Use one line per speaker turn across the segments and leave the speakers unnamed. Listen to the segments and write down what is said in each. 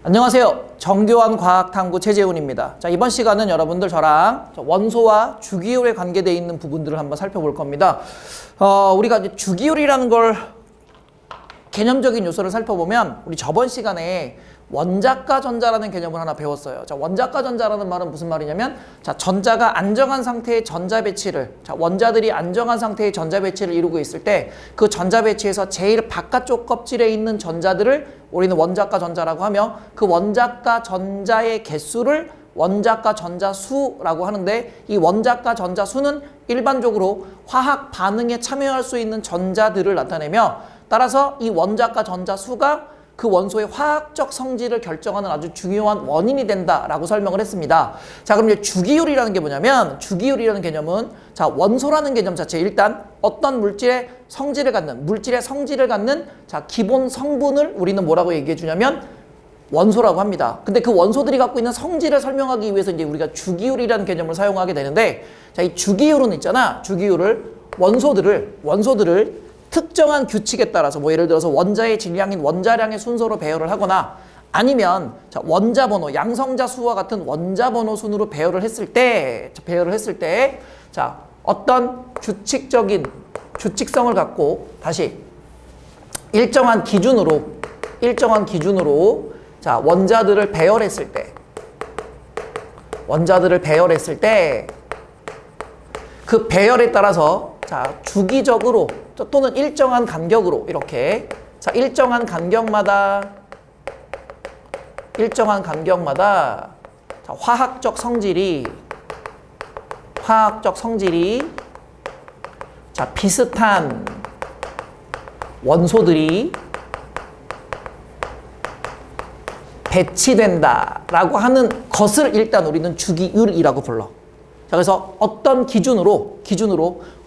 안녕하세요. 정교한 과학탐구 최재훈입니다. 자, 이번 시간은 여러분들 저랑 원소와 주기율에 관계되어 있는 부분들을 한번 살펴볼 겁니다. 우리가 이제 주기율이라는 걸 개념적인 요소를 살펴보면 우리 저번 시간에 원자과 전자라는 개념을 하나 배웠어요. 자, 원자과 전자라는 말은 무슨 말이냐면, 자, 전자가 안정한 상태의 전자 배치를, 자, 원자들이 안정한 상태의 전자 배치를 이루고 있을 때 그 전자 배치에서 제일 바깥쪽 껍질에 있는 전자들을 우리는 원자과 전자라고 하며, 그 원자과 전자의 개수를 원자과 전자수라고 하는데, 이 원자과 전자수는 일반적으로 화학 반응에 참여할 수 있는 전자들을 나타내며, 따라서 이 원자과 전자수가 그 원소의 화학적 성질을 결정하는 아주 중요한 원인이 된다라고 설명을 했습니다. 자, 그럼 이제 주기율이라는 게 뭐냐면, 주기율이라는 개념은, 자, 원소라는 개념 자체, 일단 어떤 물질의 성질을 갖는 자, 기본 성분을 우리는 뭐라고 얘기해 주냐면 원소라고 합니다. 근데 그 원소들이 갖고 있는 성질을 설명하기 위해서 이제 우리가 주기율이라는 개념을 사용하게 되는데, 자, 이 주기율은 있잖아. 주기율을 원소들을 특정한 규칙에 따라서, 뭐 예를 들어서 원자의 질량인 원자량의 순서로 배열을 하거나, 아니면 자, 원자 번호, 양성자 수와 같은 원자 번호 순으로 배열을 했을 때 자, 어떤 규칙성을 갖고 다시 일정한 기준으로 자, 원자들을 배열했을 때 그 배열에 따라서, 자, 주기적으로 또는 일정한 간격으로 이렇게, 자, 일정한 간격마다 자, 화학적 성질이 자, 비슷한 원소들이 배치된다라고 하는 것을 일단 우리는 주기율이라고 불러. 자, 그래서 어떤 기준으로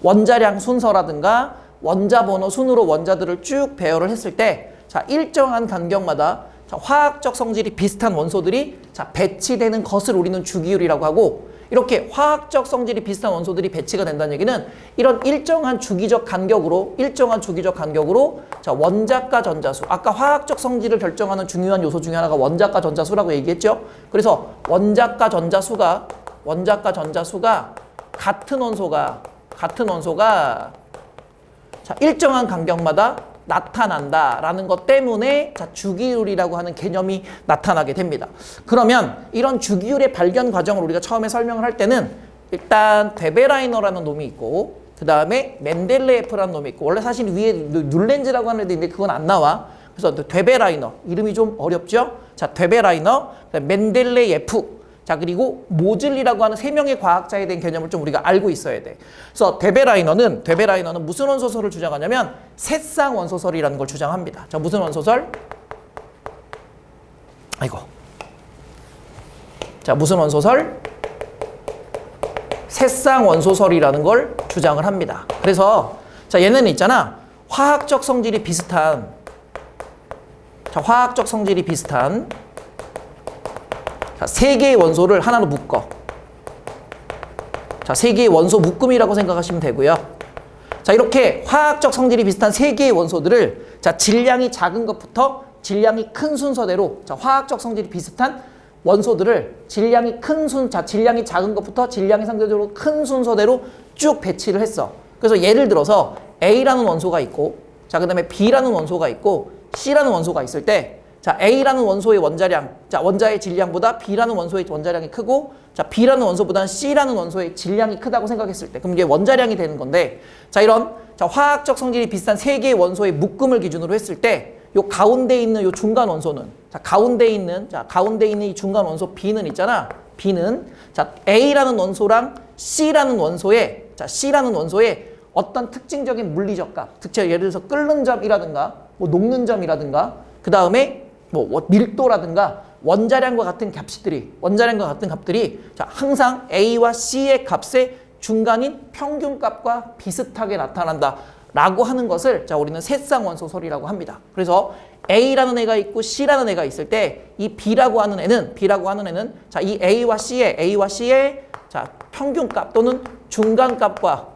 원자량 순서라든가 원자 번호 순으로 원자들을 쭉 배열을 했을 때, 자, 일정한 간격마다 자, 화학적 성질이 비슷한 원소들이 자, 배치되는 것을 우리는 주기율이라고 하고, 이렇게 화학적 성질이 비슷한 원소들이 배치가 된다는 얘기는 이런 일정한 주기적 간격으로 자, 원자과 전자수, 아까 화학적 성질을 결정하는 중요한 요소 중에 하나가 원자과 전자수라고 얘기했죠. 그래서 원자과 전자수가 같은 원소가 자, 일정한 간격마다 나타난다라는 것 때문에, 자, 주기율이라고 하는 개념이 나타나게 됩니다. 그러면 이런 주기율의 발견 과정을 우리가 처음에 설명을 할 때는 일단 데베라이너라는 놈이 있고, 그 다음에 멘델레예프라는 놈이 있고, 원래 사실 위에 눌렌즈라고 하는 애도 있는데 그건 안 나와. 그래서 데베라이너, 이름이 좀 어렵죠? 자, 데베라이너, 멘델레예프, 자, 그리고 모즐리라고 하는 세 명의 과학자에 대한 개념을 좀 우리가 알고 있어야 돼. 그래서 데베라이너는 무슨 원소설을 주장하냐면 새쌍 원소설이라는 걸 주장합니다. 자, 무슨 원소설? 자, 무슨 원소설? 새쌍 원소설이라는 걸 주장을 합니다. 그래서 자, 얘네는 있잖아. 화학적 성질이 비슷한 자, 세 개의 원소를 하나로 묶어. 자, 세 개의 원소 묶음이라고 생각하시면 되고요. 자, 이렇게 화학적 성질이 비슷한 세 개의 원소들을, 자, 질량이 작은 것부터 질량이 큰 순서대로, 자, 화학적 성질이 비슷한 원소들을 질량이 작은 것부터 질량이 상대적으로 큰 순서대로 쭉 배치를 했어. 그래서 예를 들어서 A라는 원소가 있고, 자, 그 다음에 B라는 원소가 있고, C라는 원소가 있을 때, 자, A라는 원소의 원자량, 자, 원자의 질량보다 B라는 원소의 원자량이 크고, 자, B라는 원소보다는 C라는 원소의 질량이 크다고 생각했을 때, 그럼 이게 원자량이 되는 건데, 자, 이런, 자, 화학적 성질이 비슷한 세 개의 원소의 묶음을 기준으로 했을 때, 요 가운데 있는 요 중간 원소는, 자, 가운데 있는 이 중간 원소 B는 있잖아. B는, 자, A라는 원소랑 C라는 원소의 어떤 특징적인 물리적 값, 예를 들어서 끓는 점이라든가, 뭐 녹는 점이라든가, 그 다음에 뭐 밀도라든가 원자량과 같은 값들이 자, 항상 A와 C의 값의 중간인 평균값과 비슷하게 나타난다라고 하는 것을, 자, 우리는 새쌍 원소설이라고 합니다. 그래서 A라는 애가 있고 C라는 애가 있을 때 이 B라고 하는 애는 자, 이 A와 C의 자, 평균값 또는 중간값과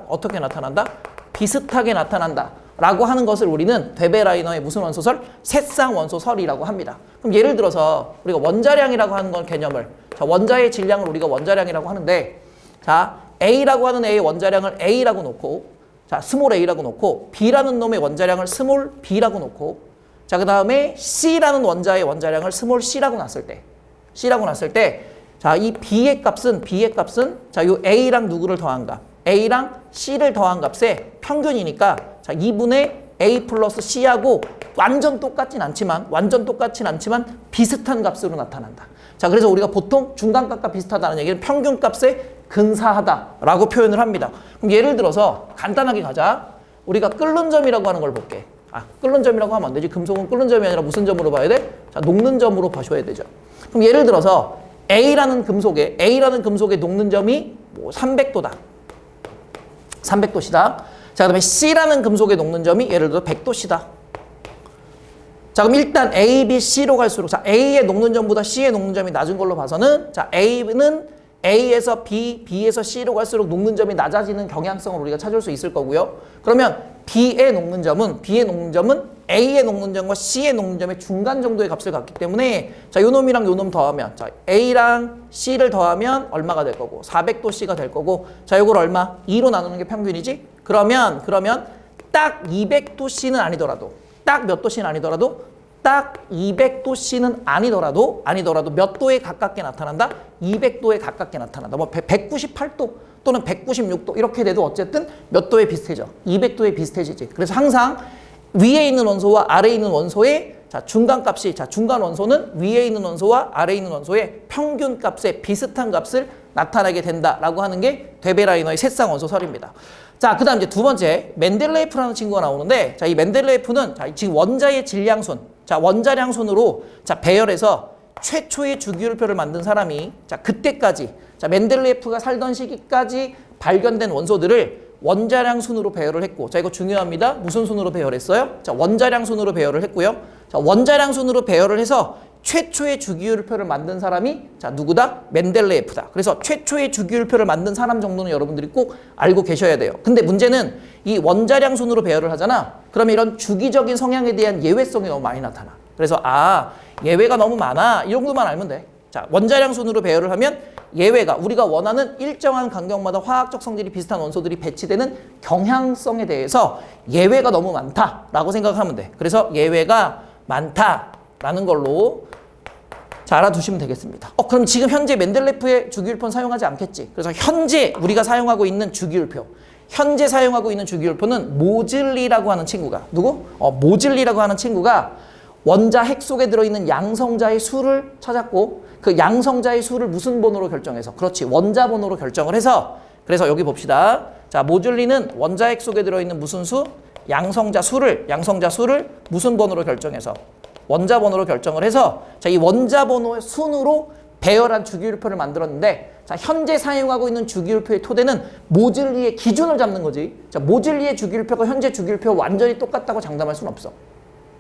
어떻게 나타난다? 비슷하게 나타난다. 라고 하는 것을 우리는 데베라이너의 무슨 원소설? 세상 원소설이라고 합니다. 그럼 예를 들어서 우리가 원자량이라고 하는 건 개념을, 자, 원자의 질량을 우리가 원자량이라고 하는데, 자, A라고 하는 A의 원자량을 A라고 놓고, 자, 스몰 A라고 놓고, B라는 놈의 원자량을 스몰 B라고 놓고, 자, 그 다음에 C라는 원자의 원자량을 스몰 C라고 놨을 때, 자, 이 B의 값은, 자, 요 A랑 누구를 더한 값, A랑 C를 더한 값의 평균이니까, 자, 2분의 A 플러스 C하고 완전 똑같진 않지만 비슷한 값으로 나타난다. 자, 그래서 우리가 보통 중간값과 비슷하다는 얘기는 평균값에 근사하다라고 표현을 합니다. 그럼 예를 들어서 간단하게 가자. 우리가 끓는 점이라고 하는 걸 볼게. 끓는 점이라고 하면 안 되지. 금속은 끓는 점이 아니라 무슨 점으로 봐야 돼? 자, 녹는 점으로 봐줘야 되죠. 그럼 예를 들어서 A라는 금속의 녹는 점이 뭐 300도다. 300도시다. 자, 그다음에 C라는 금속의 녹는 점이 예를 들어 100도시다. 자, 그럼 일단 A, B, C로 갈수록, 자, A의 녹는 점보다 C의 녹는 점이 낮은 걸로 봐서는, 자, A는 A에서 B, B에서 C로 갈수록 녹는 점이 낮아지는 경향성을 우리가 찾을 수 있을 거고요. 그러면 B의 녹는 점은 A의 녹는 점과 C의 녹는 점의 중간 정도의 값을 갖기 때문에, 자, 요 놈이랑 요 놈 더하면, 자, A랑 C를 더하면 얼마가 될 거고, 400도씨가 될 거고, 자, 요걸 얼마? 2로 나누는 게 평균이지? 그러면 딱 200도씨는 아니더라도, 딱 몇 도씨는 아니더라도, 딱 200도씨는 아니더라도 몇 도에 가깝게 나타난다? 200도에 가깝게 나타난다. 뭐 198도 또는 196도 이렇게 돼도 어쨌든 몇 도에 비슷해져? 200도에 비슷해지지. 그래서 항상 위에 있는 원소와 아래에 있는 원소의, 자, 중간값이, 자, 중간 원소는 위에 있는 원소와 아래에 있는 원소의 평균값에 비슷한 값을 나타나게 된다라고 하는 게 데베라이너의 세상 원소설입니다. 자, 그 다음 이제 두 번째, 멘델레예프라는 친구가 나오는데, 자, 이 멘델레예프는, 자, 지금 원자의 질량순, 자, 원자량순으로, 자, 배열해서 최초의 주기율표를 만든 사람이, 자, 그때까지, 자, 멘델레예프가 살던 시기까지 발견된 원소들을 원자량 순으로 배열을 했고, 자, 이거 중요합니다. 무슨 순으로 배열했어요? 자, 원자량 순으로 배열을 했고요. 자, 원자량 순으로 배열을 해서 최초의 주기율표를 만든 사람이, 자, 누구다? 멘델레예프다. 그래서 최초의 주기율표를 만든 사람 정도는 여러분들이 꼭 알고 계셔야 돼요. 근데 문제는 이 원자량 순으로 배열을 하잖아. 그러면 이런 주기적인 성향에 대한 예외성이 너무 많이 나타나. 그래서 예외가 너무 많아. 이 정도만 알면 돼. 자, 원자량 순으로 배열을 하면 예외가, 우리가 원하는 일정한 간격마다 화학적 성질이 비슷한 원소들이 배치되는 경향성에 대해서 예외가 너무 많다라고 생각하면 돼. 그래서 예외가 많다라는 걸로, 자, 알아두시면 되겠습니다. 그럼 지금 현재 멘델레예프의 주기율표는 사용하지 않겠지. 그래서 현재 우리가 사용하고 있는 주기율표는 모즐리라고 하는 친구가, 누구? 모즐리라고 하는 친구가 원자 핵 속에 들어있는 양성자의 수를 찾았고, 그 양성자의 수를 무슨 번호로 결정해서, 그렇지, 원자 번호로 결정을 해서, 그래서 여기 봅시다. 자, 모즐리는 원자 핵 속에 들어있는 무슨 수? 양성자 수를 무슨 번호로 결정해서, 원자 번호로 결정을 해서, 자, 이 원자 번호의 순으로 배열한 주기율표를 만들었는데, 자, 현재 사용하고 있는 주기율표의 토대는 모즐리의 기준을 잡는 거지. 자, 모즐리의 주기율표가 현재 주기율표와 완전히 똑같다고 장담할 수는 없어.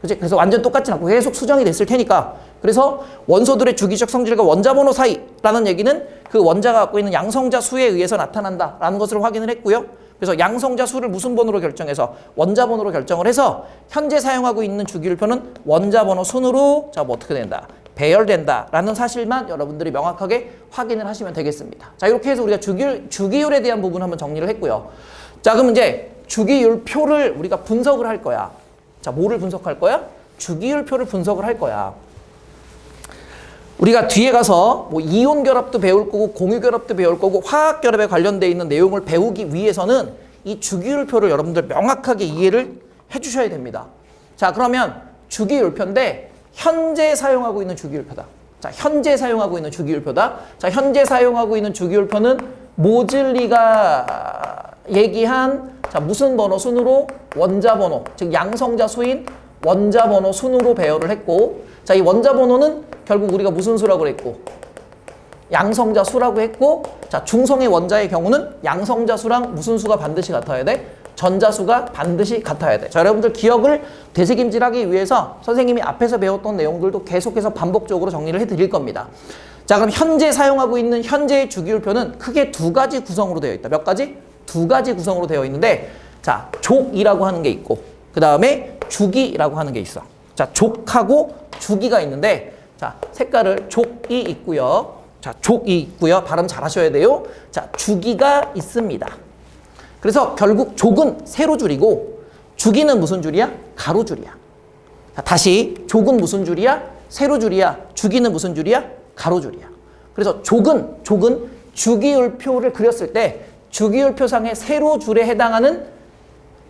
그치? 그래서 완전 똑같진 않고 계속 수정이 됐을 테니까. 그래서 원소들의 주기적 성질과 원자 번호 사이라는 얘기는 그 원자가 갖고 있는 양성자 수에 의해서 나타난다라는 것을 확인을 했고요. 그래서 양성자 수를 무슨 번호로 결정해서 원자 번호로 결정을 해서 현재 사용하고 있는 주기율표는 원자 번호 순으로, 자, 뭐 어떻게 된다? 배열된다라는 사실만 여러분들이 명확하게 확인을 하시면 되겠습니다. 자, 이렇게 해서 우리가 주기율에 대한 부분 한번 정리를 했고요. 자, 그럼 이제 주기율표를 우리가 분석을 할 거야. 자, 뭐를 분석할 거야? 주기율표를 분석을 할 거야. 우리가 뒤에 가서 뭐 이온 결합도 배울 거고 공유 결합도 배울 거고 화학 결합에 관련되어 있는 내용을 배우기 위해서는 이 주기율표를 여러분들 명확하게 이해를 해주셔야 됩니다. 자, 그러면 주기율표인데 현재 사용하고 있는 주기율표다. 자, 현재 사용하고 있는 주기율표다. 자, 현재 사용하고 있는 주기율표는 모즐리가 얘기한, 자, 무슨 번호 순으로? 원자 번호, 즉 양성자 수인 원자 번호 순으로 배열을 했고, 자, 이 원자 번호는 결국 우리가 무슨 수라고 했고? 양성자 수라고 했고, 자, 중성의 원자의 경우는 양성자 수랑 무슨 수가 반드시 같아야 돼? 전자수가 반드시 같아야 돼. 자, 여러분들 기억을 되새김질하기 위해서 선생님이 앞에서 배웠던 내용들도 계속해서 반복적으로 정리를 해드릴 겁니다. 자, 그럼 현재 사용하고 있는 현재의 주기율표는 크게 두 가지 구성으로 되어 있다. 몇 가지? 두 가지 구성으로 되어 있는데, 자, 족이라고 하는 게 있고, 그 그 다음에 주기라고 하는 게 있어. 자, 족하고 주기가 있는데, 자, 색깔을 족이 있고요. 자, 족이 있고요. 발음 잘 하셔야 돼요. 자, 주기가 있습니다. 그래서 결국 족은 세로 줄이고, 주기는 무슨 줄이야? 가로 줄이야. 자, 다시, 족은 무슨 줄이야? 세로 줄이야. 주기는 무슨 줄이야? 가로 줄이야. 그래서 족은 주기율표를 그렸을 때, 주기율표상의 세로 줄에 해당하는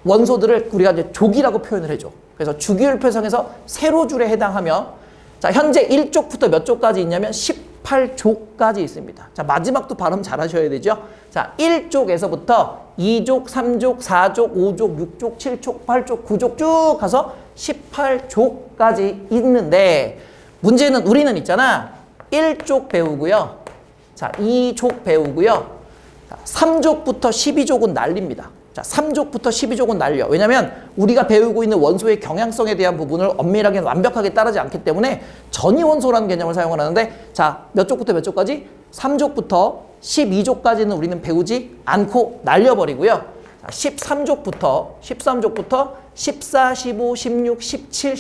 원소들을 우리가 이제 족이라고 표현을 해줘. 그래서 주기율표상에서 세로 줄에 해당하며, 자, 현재 1족부터 몇 족까지 있냐면 18족까지 있습니다. 자, 마지막도 발음 잘 하셔야 되죠. 자, 1족에서부터 2족, 3족, 4족, 5족, 6족, 7족, 8족, 9족 쭉 가서 18족까지 있는데, 문제는 우리는 있잖아. 1족 배우고요. 자, 2족 배우고요. 자, 3족부터 12족은 난립니다. 자, 3족부터 12족은 날려. 왜냐면 우리가 배우고 있는 원소의 경향성에 대한 부분을 엄밀하게 완벽하게 따르지 않기 때문에 전이원소라는 개념을 사용을 하는데, 자, 몇 족부터 몇 족까지? 3족부터 12족까지는 우리는 배우지 않고 날려버리고요. 자, 13족부터 14, 15, 16, 17,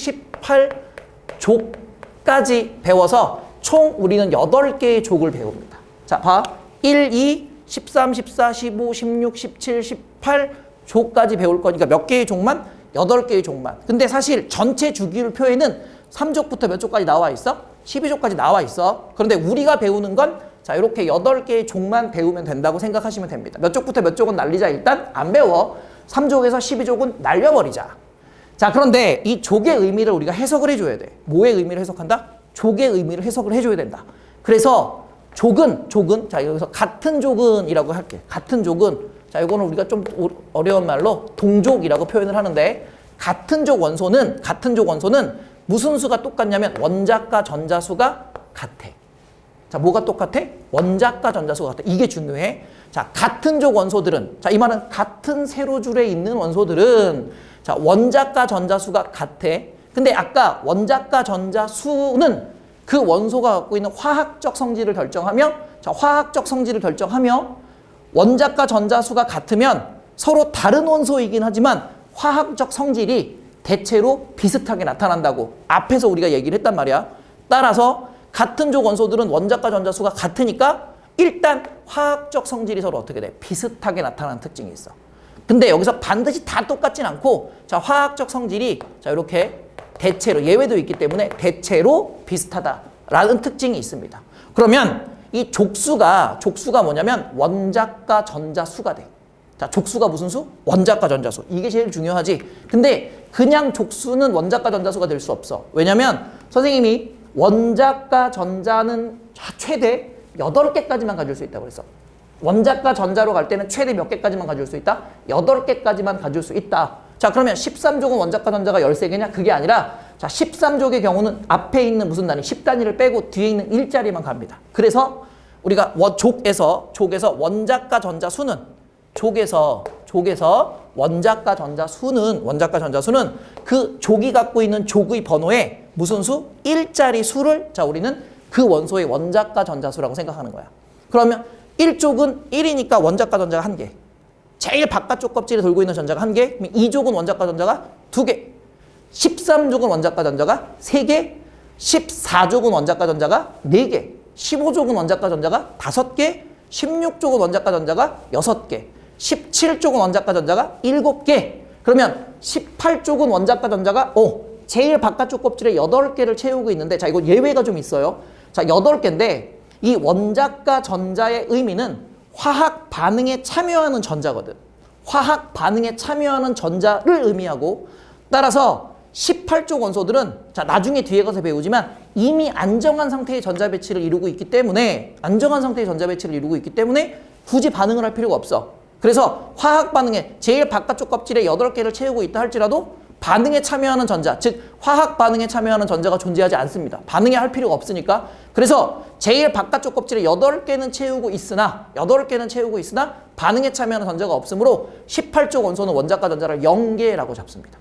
18족까지 배워서 총 우리는 8개의 족을 배웁니다. 자, 봐. 1, 2, 13, 14, 15, 16, 17, 18족까지 배울 거니까 몇 개의 족만? 8개의 족만. 근데 사실 전체 주기율표에는 3족부터 몇 족까지 나와 있어? 12족까지 나와 있어. 그런데 우리가 배우는 건 자, 이렇게 8개의 족만 배우면 된다고 생각하시면 됩니다. 몇 족부터 몇 족은 날리자. 일단 안 배워. 3족에서 12족은 날려버리자. 자, 그런데 이 족의 의미를 우리가 해석을 해줘야 돼. 뭐의 의미를 해석한다? 족의 의미를 해석을 해줘야 된다. 그래서 족은, 자, 여기서 같은 족은이라고 할게. 같은 족은, 자, 이거는 우리가 좀 어려운 말로 동족이라고 표현을 하는데, 같은 족 원소는 무슨 수가 똑같냐면 원자과 전자수가 같아. 자, 뭐가 똑같아? 원자과 전자수가 같아. 이게 중요해. 자, 같은 족 원소들은, 자, 이 말은 같은 세로줄에 있는 원소들은, 자, 원자과 전자수가 같아. 근데 아까 원자과 전자수는 그 원소가 갖고 있는 화학적 성질을 결정하며, 자, 화학적 성질을 결정하며, 원자과 전자수가 같으면 서로 다른 원소이긴 하지만 화학적 성질이 대체로 비슷하게 나타난다고 앞에서 우리가 얘기를 했단 말이야. 따라서 같은 족 원소들은 원자과 전자수가 같으니까 일단 화학적 성질이 서로 어떻게 돼? 비슷하게 나타나는 특징이 있어. 근데 여기서 반드시 다 똑같진 않고, 자, 화학적 성질이, 자, 이렇게 대체로, 예외도 있기 때문에 대체로 비슷하다라는 특징이 있습니다. 그러면 이 족수가 뭐냐면 원자과 전자수가 돼. 자, 족수가 무슨 수? 원자과 전자수. 이게 제일 중요하지. 근데 그냥 족수는 원자과 전자수가 될 수 없어. 왜냐면 선생님이 원자과 전자는 최대 8개까지만 가질 수 있다고 그랬어. 원자과 전자로 갈 때는 최대 몇 개까지만 가질 수 있다? 8개까지만 가질 수 있다. 자, 그러면 13족은 원자과 전자가 13개냐? 그게 아니라, 자, 13족의 경우는 앞에 있는 무슨 단위? 10단위를 빼고 뒤에 있는 1자리만 갑니다. 그래서 우리가 족에서 원자과 전자 수는, 족에서 원자과 전자 수는 그 족이 갖고 있는 족의 번호에 무슨 수? 1자리 수를, 자, 우리는 그 원소의 원자과 전자수라고 생각하는 거야. 그러면 1족은 1이니까 원자과 전자가 1개. 제일 바깥쪽 껍질에 돌고 있는 전자가 1개. 2족은 원자과 전자가 2개. 13족은 원자과 전자가 3개. 14족은 원자과 전자가 4개. 15족은 원자과 전자가 5개. 16족은 원자과 전자가 6개. 17족은 원자과 전자가 7개. 그러면 18족은 원자과 전자가 제일 바깥쪽 껍질에 8개를 채우고 있는데, 자, 이거 예외가 좀 있어요. 자, 8개인데 이 원자과 전자의 의미는 화학 반응에 참여하는 전자거든. 화학 반응에 참여하는 전자를 의미하고, 따라서 18족 원소들은, 자, 나중에 뒤에 가서 배우지만 이미 안정한 상태의 전자 배치를 이루고 있기 때문에 굳이 반응을 할 필요가 없어. 그래서 화학 반응에 제일 바깥쪽 껍질에 8개를 채우고 있다 할지라도 반응에 참여하는 전자, 즉 화학 반응에 참여하는 전자가 존재하지 않습니다. 반응에 할 필요가 없으니까. 그래서 제일 바깥쪽 껍질에 8개는 채우고 있으나 반응에 참여하는 전자가 없으므로 18족 원소는 원자과 전자를 0개라고 잡습니다.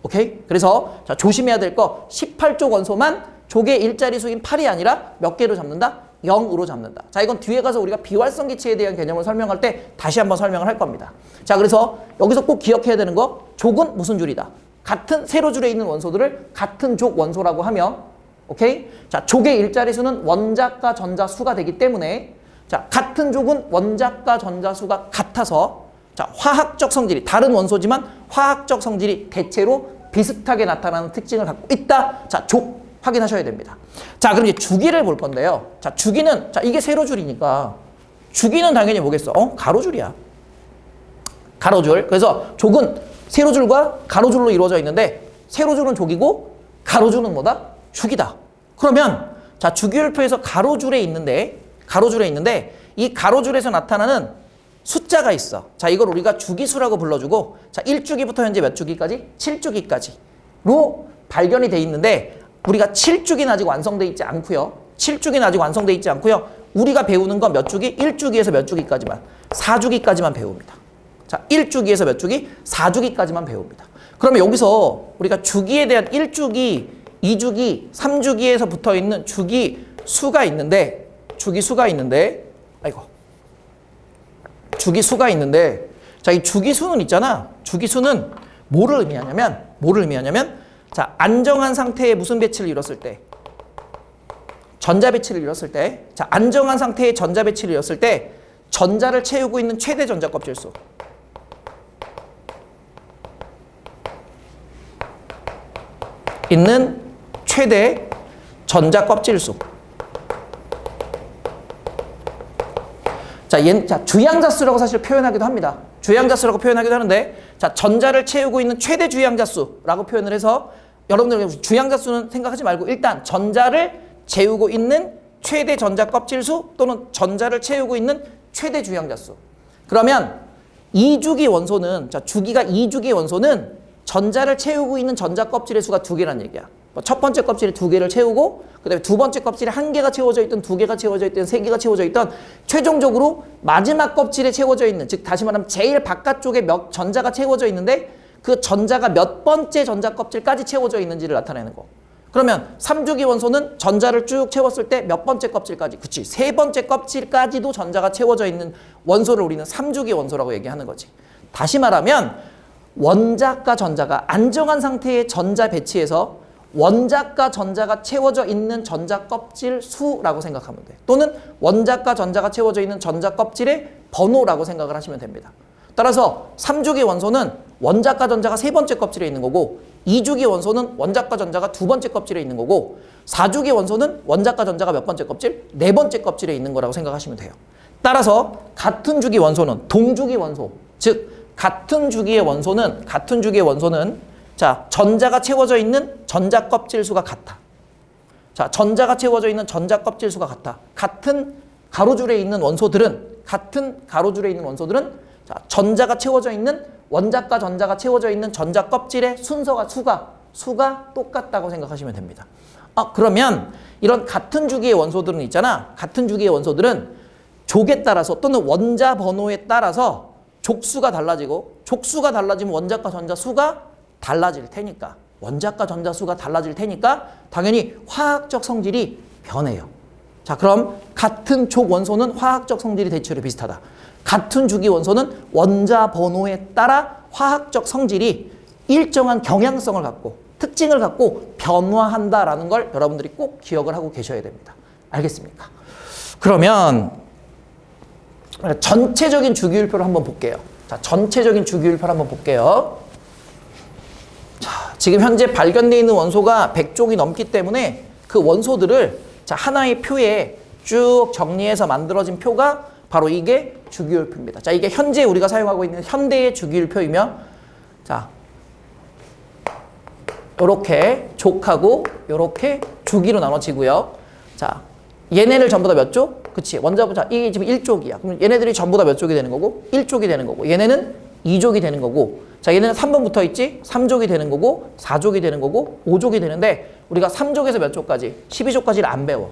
오케이? 그래서 자, 조심해야 될 거, 18족 원소만 족의 일자리 수인 8이 아니라 몇 개로 잡는다? 0으로 잡는다. 자, 이건 뒤에 가서 우리가 비활성 기체에 대한 개념을 설명할 때 다시 한번 설명을 할 겁니다. 자, 그래서 여기서 꼭 기억해야 되는 거, 족은 무슨 줄이다? 같은 세로줄에 있는 원소들을 같은 족 원소라고 하며, 오케이? 자, 족의 일자리 수는 원자과 전자 수가 되기 때문에, 자, 같은 족은 원자과 전자 수가 같아서, 자, 화학적 성질이 다른 원소지만 화학적 성질이 대체로 비슷하게 나타나는 특징을 갖고 있다. 자, 족 확인하셔야 됩니다. 자, 그럼 이제 주기를 볼 건데요. 자, 주기는, 자, 이게 세로줄이니까 주기는 당연히 뭐겠어? 가로줄이야. 가로줄. 그래서 족은 세로줄과 가로줄로 이루어져 있는데 세로줄은 족이고 가로줄은 뭐다? 주기다. 그러면 자, 주기율표에서 가로줄에 있는데 이 가로줄에서 나타나는 숫자가 있어. 자, 이걸 우리가 주기수라고 불러주고, 자, 1주기부터 현재 몇 주기까지? 7주기까지로 발견이 돼 있는데, 우리가 7주기는 아직 완성돼 있지 않고요. 7주기는 아직 완성돼 있지 않고요. 우리가 배우는 건 몇 주기? 1주기에서 몇 주기까지만? 4주기까지만 배웁니다. 자, 1주기에서 몇 주기? 4주기까지만 배웁니다. 그러면 여기서 우리가 주기에 대한 1주기, 2주기, 3주기에서 붙어 있는 주기 수가 있는데, 자, 이 주기수는 있잖아. 주기수는 뭐를 의미하냐면, 자, 안정한 상태의 무슨 배치를 이뤘을 때? 전자 배치를 이뤘을 때, 자, 안정한 상태의 전자 배치를 이뤘을 때, 전자를 채우고 있는 최대 전자 껍질수. 있는 최대 전자 껍질수. 자, 주양자수라고 사실 표현하기도 합니다. 주양자수라고 표현하기도 하는데, 자, 전자를 채우고 있는 최대 주양자수라고 표현을 해서, 여러분들 주양자수는 생각하지 말고 일단 전자를 채우고 있는 최대 전자 껍질수 또는 전자를 채우고 있는 최대 주양자수. 그러면 2주기 원소는, 자, 주기가 2주기 원소는 전자를 채우고 있는 전자 껍질의 수가 2개란 얘기야. 첫 번째 껍질에 2개를 채우고, 그 다음에 두 번째 껍질에 1개가 채워져 있던, 2개가 채워져 있던, 3개가 채워져 있던, 최종적으로 마지막 껍질에 채워져 있는, 즉 다시 말하면 제일 바깥쪽에 몇 전자가 채워져 있는데 그 전자가 몇 번째 전자 껍질까지 채워져 있는지를 나타내는 거. 그러면 3주기 원소는 전자를 쭉 채웠을 때 몇 번째 껍질까지? 그치, 3번째 껍질까지도 전자가 채워져 있는 원소를 우리는 3주기 원소라고 얘기하는 거지. 다시 말하면 원자과 전자가 안정한 상태의 전자 배치에서 원자과 전자가 채워져 있는 전자 껍질 수라고 생각하면 돼. 또는 원자과 전자가 채워져 있는 전자 껍질의 번호라고 생각을 하시면 됩니다. 따라서 3주기 원소는 원자과 전자가 3번째 껍질에 있는 거고, 2주기 원소는 원자과 전자가 2번째 껍질에 있는 거고, 4주기 원소는 원자과 전자가 몇 번째 껍질? 4번째 껍질에 있는 거라고 생각하시면 돼요. 따라서 같은 주기 원소는 동주기 원소, 즉 같은 주기의 원소는 자, 전자가 채워져 있는 전자 껍질 수가 같아. 자, 전자가 채워져 있는 전자 껍질 수가 같아. 같은 가로줄에 있는 원소들은 자, 전자가 채워져 있는 원자과 전자가 채워져 있는 전자 껍질의 수가 똑같다고 생각하시면 됩니다. 그러면 이런 같은 주기의 원소들은 있잖아. 같은 주기의 원소들은 족에 따라서 또는 원자 번호에 따라서 족수가 달라지고, 족수가 달라지면 원자과 전자 수가 달라질 테니까, 원자과 전자 수가 달라질 테니까 당연히 화학적 성질이 변해요. 자, 그럼 같은 족 원소는 화학적 성질이 대체로 비슷하다. 같은 주기 원소는 원자 번호에 따라 화학적 성질이 일정한 경향성을 갖고 특징을 갖고 변화한다라는 걸 여러분들이 꼭 기억을 하고 계셔야 됩니다. 알겠습니까? 그러면 전체적인 주기율표를 한번 볼게요. 자, 전체적인 주기율표를 한번 볼게요. 자, 지금 현재 발견되어 있는 원소가 100종이 넘기 때문에 그 원소들을 자, 하나의 표에 쭉 정리해서 만들어진 표가 바로 이게 주기율표입니다. 자, 이게 현재 우리가 사용하고 있는 현대의 주기율표이며, 자, 요렇게 족하고 요렇게 주기로 나눠지고요. 자, 얘네를 전부 다 몇 족? 그치, 원자부터 이게 지금 1족이야. 그럼 얘네들이 전부 다 몇 족이 되는 거고? 1족이 되는 거고, 얘네는 2족이 되는 거고, 자, 얘네는 3번 붙어 있지? 3족이 되는 거고, 4족이 되는 거고, 5족이 되는데 우리가 3족에서 몇 족까지? 12족까지를 안 배워.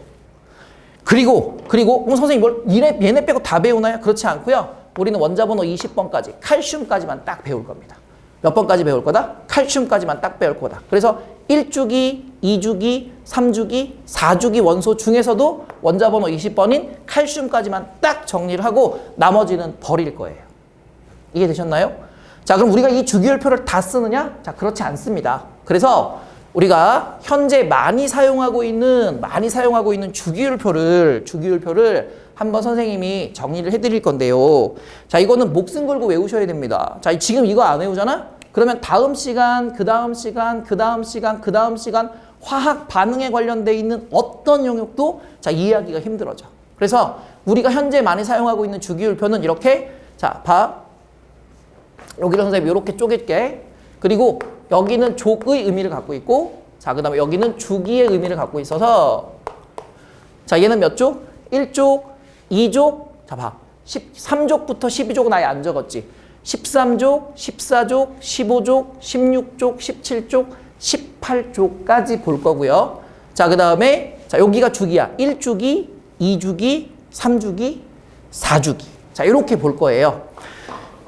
그리고 선생님 뭘 얘네 빼고 다 배우나요? 그렇지 않고요. 우리는 원자번호 20번까지 칼슘까지만 딱 배울 겁니다. 몇 번까지 배울 거다? 칼슘까지만 딱 배울 거다. 그래서 1주기, 2주기, 3주기, 4주기 원소 중에서도 원자번호 20번인 칼슘까지만 딱 정리를 하고 나머지는 버릴 거예요. 이해되셨나요? 자, 그럼 우리가 이 주기율표를 다 쓰느냐? 자, 그렇지 않습니다. 그래서 우리가 현재 많이 사용하고 있는 주기율표를 한번 선생님이 정리를 해드릴 건데요. 자, 이거는 목숨 걸고 외우셔야 됩니다. 자, 지금 이거 안 외우잖아? 그러면 다음 시간, 그 다음 시간 화학 반응에 관련돼 있는 어떤 영역도 자, 이해하기가 힘들어져. 그래서 우리가 현재 많이 사용하고 있는 주기율표는 이렇게, 자, 봐. 여기를 선생님이 이렇게 쪼갤게. 그리고 여기는 족의 의미를 갖고 있고, 자, 그 다음에 여기는 주기의 의미를 갖고 있어서, 자, 얘는 몇 족? 1족, 2족, 자, 봐. 13족부터 12족은 아예 안 적었지. 13족, 14족, 15족, 16족, 17족, 18족까지 볼 거고요. 자, 그 다음에, 자, 여기가 주기야. 1주기, 2주기, 3주기, 4주기. 자, 이렇게 볼 거예요.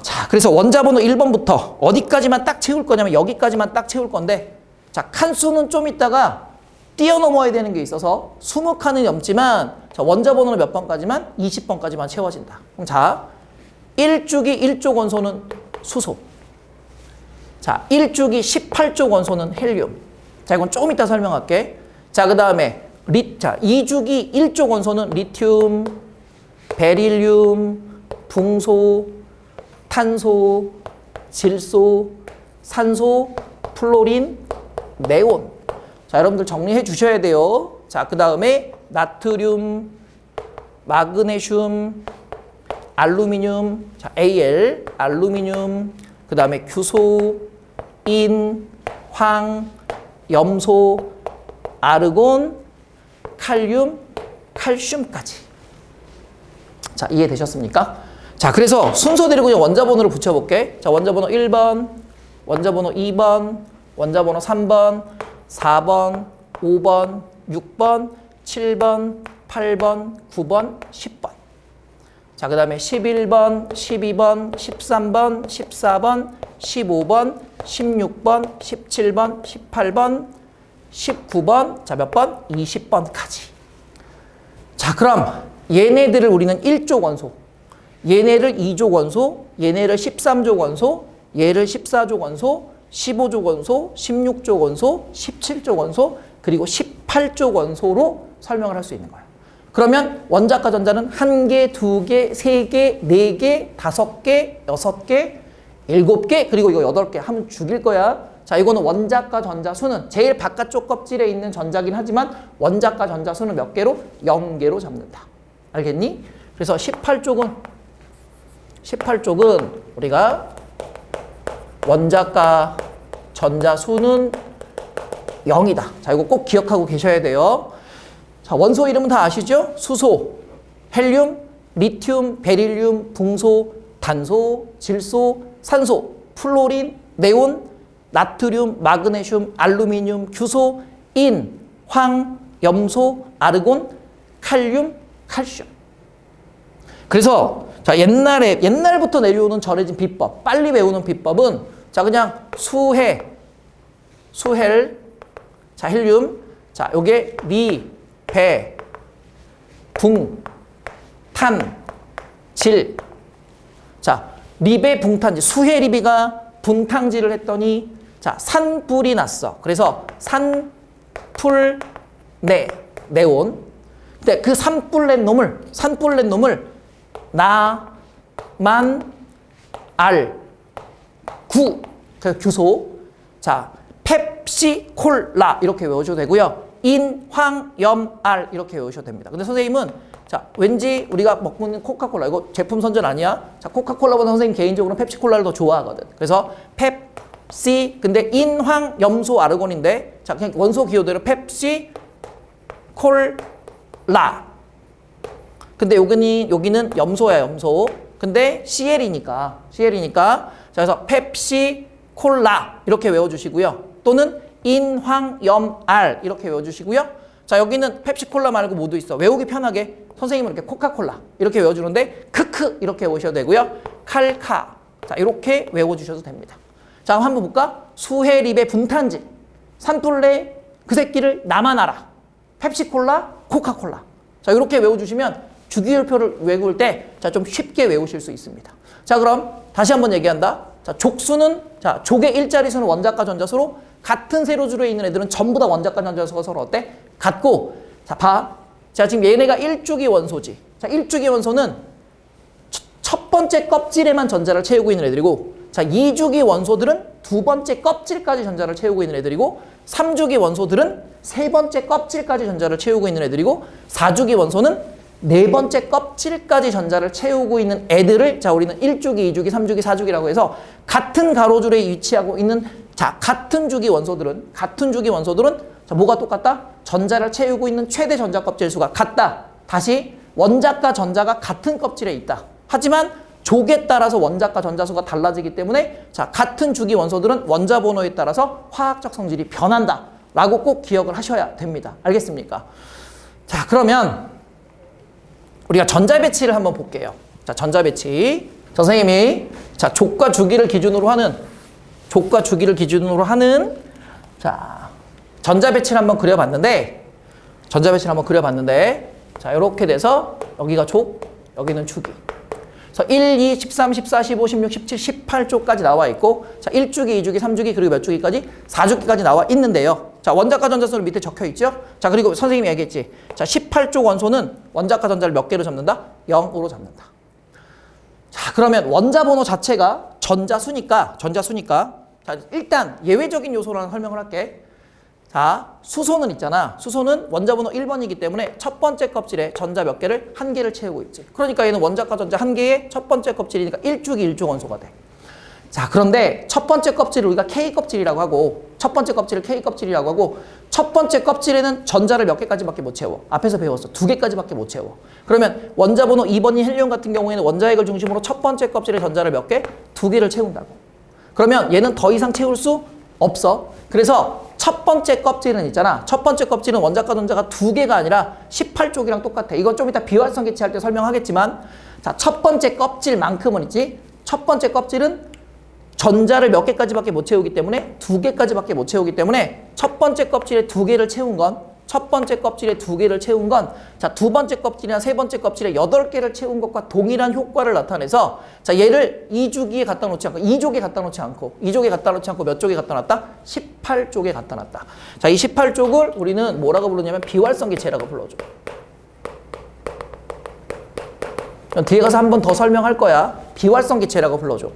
자, 그래서 원자번호 1번부터 어디까지만 딱 채울 거냐면 여기까지만 딱 채울 건데, 자, 칸수는 좀 있다가 뛰어넘어야 되는 게 있어서 20칸은 넘지만, 자, 원자번호는 몇 번까지만? 20번까지만 채워진다. 그럼 자, 1주기 1족 원소는 수소. 자, 1주기 18족 원소는 헬륨. 자, 이건 좀 이따 설명할게. 자, 그 다음에 2주기 1족 원소는 리튬, 베릴륨, 붕소, 탄소, 질소, 산소, 플로린, 네온. 자, 여러분들 정리해 주셔야 돼요. 자, 그 다음에 나트륨, 마그네슘, 알루미늄, 자, Al, 알루미늄, 그 다음에 규소, 인, 황, 염소, 아르곤, 칼륨, 칼슘까지. 자, 이해되셨습니까? 자, 그래서 순서대로 그냥 원자번호를 붙여볼게. 자, 원자번호 1번, 원자번호 2번, 원자번호 3번, 4번, 5번, 6번, 7번, 8번, 9번, 10번. 자, 그 다음에 11번, 12번, 13번, 14번, 15번, 16번, 17번, 18번, 19번, 자, 몇 번? 20번까지. 자, 그럼 얘네들을 우리는 1족 원소, 얘네를 2족 원소, 얘네를 13족 원소, 얘를 14족 원소, 15족 원소, 16족 원소, 17족 원소, 그리고 18족 원소로 설명을 할 수 있는 거예요. 그러면 원자과 전자는 1개, 2개, 3개, 4개, 5개, 6개, 7개, 그리고 이거 8개 하면 죽일 거야. 자, 이거는 원자과 전자 수는 제일 바깥쪽 껍질에 있는 전자긴 하지만 원자과 전자 수는 몇 개로? 0개로 잡는다. 알겠니? 그래서 18쪽은 우리가 원자과 전자 수는 0이다. 자, 이거 꼭 기억하고 계셔야 돼요. 자, 원소 이름은 다 아시죠? 수소, 헬륨, 리튬, 베릴륨, 붕소, 탄소, 질소, 산소, 플로린, 네온, 나트륨, 마그네슘, 알루미늄, 규소, 인, 황, 염소, 아르곤, 칼륨, 칼슘. 그래서 자, 옛날부터 내려오는 전해진 비법, 빨리 외우는 비법은 자, 그냥 수헬, 자, 헬륨, 자, 요게 리, 배, 붕, 탄, 질. 자, 리배, 붕탄질. 수해리비가 붕탕질을 했더니 자, 산불이 났어. 그래서 산풀, 네온. 근데 그 산불 낸 놈을 나, 만, 알, 구, 그 규소. 자, 펩시, 콜라 이렇게 외워줘도 되고요. 인, 황, 염, 알 이렇게 외우셔도 됩니다. 근데 선생님은 자, 왠지 우리가 먹고 있는 코카콜라, 이거 제품 선전 아니야? 자, 코카콜라보다 선생님 개인적으로 펩시콜라를 더 좋아하거든. 그래서 펩시, 근데 인, 황, 염소, 아르곤인데 자, 그냥 원소 기호대로 펩시, 콜라. 근데 여기는 염소야, 염소. 근데 CL이니까. 자, 그래서 펩시, 콜라 이렇게 외워주시고요. 또는 인, 황, 염, 알 이렇게 외워주시고요. 자, 여기는 펩시콜라 말고 모두 있어. 외우기 편하게 선생님은 이렇게 코카콜라 이렇게 외워주는데 크크 이렇게 외우셔도 되고요. 칼카, 자, 이렇게 외워주셔도 됩니다. 자, 한번 볼까? 수해립의 붕탄질, 산불내 그 새끼를 나만 알아. 펩시콜라, 코카콜라. 자, 이렇게 외워주시면 주기율표를 외울 때 자, 좀 쉽게 외우실 수 있습니다. 자, 그럼 다시 한번 얘기한다. 자, 자, 족수는, 자, 족의 일자리 수는 원자과 전자수로 같은 세로줄에 있는 애들은 전부 다 원자과 전자수가 서로 어때? 같고, 자, 봐. 자, 지금 얘네가 1주기 원소지. 자, 1주기 원소는 첫 번째 껍질에만 전자를 채우고 있는 애들이고, 자, 2주기 원소들은 두 번째 껍질까지 전자를 채우고 있는 애들이고, 3주기 원소들은 세 번째 껍질까지 전자를 채우고 있는 애들이고, 4주기 원소는 네 번째 껍질까지 전자를 채우고 있는 애들을, 자, 우리는 1주기, 2주기, 3주기, 4주기라고 해서 같은 가로줄에 위치하고 있는, 자, 같은 주기 원소들은 자, 뭐가 똑같다? 전자를 채우고 있는 최대 전자 껍질 수가 같다. 다시 원자과 전자가 같은 껍질에 있다. 하지만 족에 따라서 원자과 전자수가 달라지기 때문에, 자, 같은 주기 원소들은 원자 번호에 따라서 화학적 성질이 변한다 라고 꼭 기억을 하셔야 됩니다. 알겠습니까? 자, 그러면 우리가 전자 배치를 한번 볼게요. 자, 전자 배치. 저 선생님이, 자, 족과 주기를 기준으로 하는 자, 전자 배치를 한번 그려봤는데, 자, 이렇게 돼서 여기가 족, 여기는 주기. 그래서 1, 2, 13, 14, 15, 16, 17, 18조까지 나와 있고, 자, 1주기, 2주기, 3주기, 그리고 몇 주기까지? 4주기까지 나와 있는데요. 자, 원자과 전자수는 밑에 적혀 있죠? 자, 그리고 선생님이 얘기했지. 자, 18조 원소는 원자과 전자를 몇 개로 잡는다? 0으로 잡는다. 자, 그러면 원자 번호 자체가 전자수니까, 자, 일단 예외적인 요소라는 설명을 할게. 자, 수소는 있잖아. 수소는 원자 번호 1번이기 때문에 첫 번째 껍질에 전자 몇 개를? 한 개를 채우고 있지. 그러니까 얘는 원자과 전자 한 개에 첫 번째 껍질이니까 1주기 1조 원소가 돼. 자, 그런데 첫 번째 껍질을 우리가 K 껍질이라고 하고, 첫 번째 껍질에는 전자를 몇 개까지밖에 못 채워. 앞에서 배웠어. 2개까지밖에 못 채워. 그러면 원자 번호 2번인 헬륨 같은 경우에는 원자핵을 중심으로 첫 번째 껍질에 전자를 몇 개? 2개를 채운다고. 그러면 얘는 더 이상 채울 수 없어. 그래서 첫 번째 껍질은 있잖아. 첫 번째 껍질은 원자과 전자가 2개가 아니라 18쪽이랑 똑같아. 이건 좀 이따 비활성 개체할 때 설명하겠지만, 자, 첫 번째 껍질만큼은 있지. 첫 번째 껍질은 전자를 몇 개까지밖에 못 채우기 때문에 2개까지밖에 못 채우기 때문에 첫 번째 껍질에 2개를 채운 건, 자, 두 번째 껍질이나 세 번째 껍질에 8개를 채운 것과 동일한 효과를 나타내서, 자, 얘를 2주기에 갖다 놓지 않고 2족에 갖다 놓지 않고 몇 쪽에 갖다 놨다? 18쪽에 갖다 놨다. 자, 이 18쪽을 우리는 뭐라고 부르냐면 비활성 개체라고 불러줘. 뒤에 가서 한 번 더 설명할 거야. 비활성 개체라고 불러줘.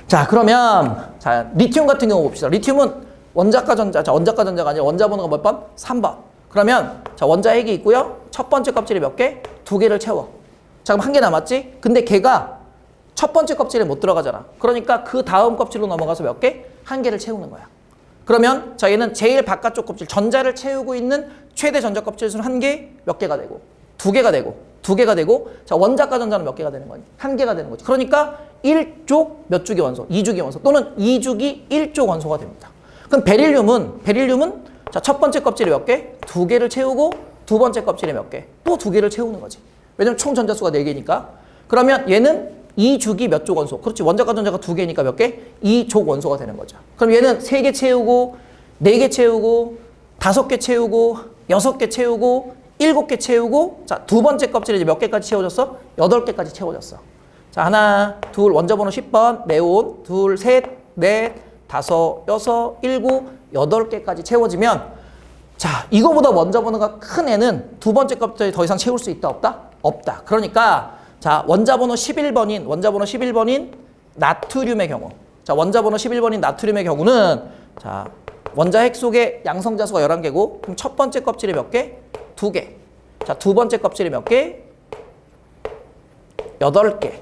자, 그러면, 자, 리튬 같은 경우 봅시다. 리튬은 원자과 전자가 아니라 원자 번호가 몇 번? 3번. 그러면, 자, 원자핵이 있고요. 첫 번째 껍질에 몇 개? 2개를 채워. 자, 그럼 1개 남았지? 근데 걔가 첫 번째 껍질에 못 들어가잖아. 그러니까 그 다음 껍질로 넘어가서 몇 개? 1개를 채우는 거야. 그러면, 자, 얘는 제일 바깥쪽 껍질, 전자를 채우고 있는 최대 전자 껍질 수는 1개, 몇 개가 되고, 2개가 되고, 자, 원자과 전자는 몇 개가 되는 거니? 1개가 되는 거지. 그러니까 1족 몇 주기 원소? 2주기 원소 또는 2주기 1족 원소가 됩니다. 그럼 베릴륨은 자, 첫 번째 껍질에 몇 개? 2개를 채우고 두 번째 껍질에 몇 개? 또 2개를 채우는 거지. 왜냐면 총 전자수가 4개니까. 그러면 얘는 2주기 몇 족 원소? 그렇지. 원자과 전자가 2개니까 몇 개? 2족 원소가 되는 거죠. 그럼 얘는 3개 채우고 4개 채우고 5개 채우고 6개 채우고 7개 채우고, 자, 두 번째 껍질에 이제 몇 개까지 채워졌어? 8개까지 채워졌어. 자, 하나, 둘, 원자 번호 10번, 네온, 둘, 셋, 넷, 다섯, 여섯, 일곱, 8개까지 채워지면, 자, 이거보다 원자 번호가 큰 애는 두 번째 껍질에 더 이상 채울 수 있다, 없다? 없다. 그러니까, 자, 원자 번호 11번인 나트륨의 경우. 자, 원자 번호 11번인 나트륨의 경우는, 자, 원자핵 속에 양성자수가 11개고, 그럼 첫 번째 껍질에 몇 개? 2개. 자, 두 번째 껍질에 몇 개? 8개를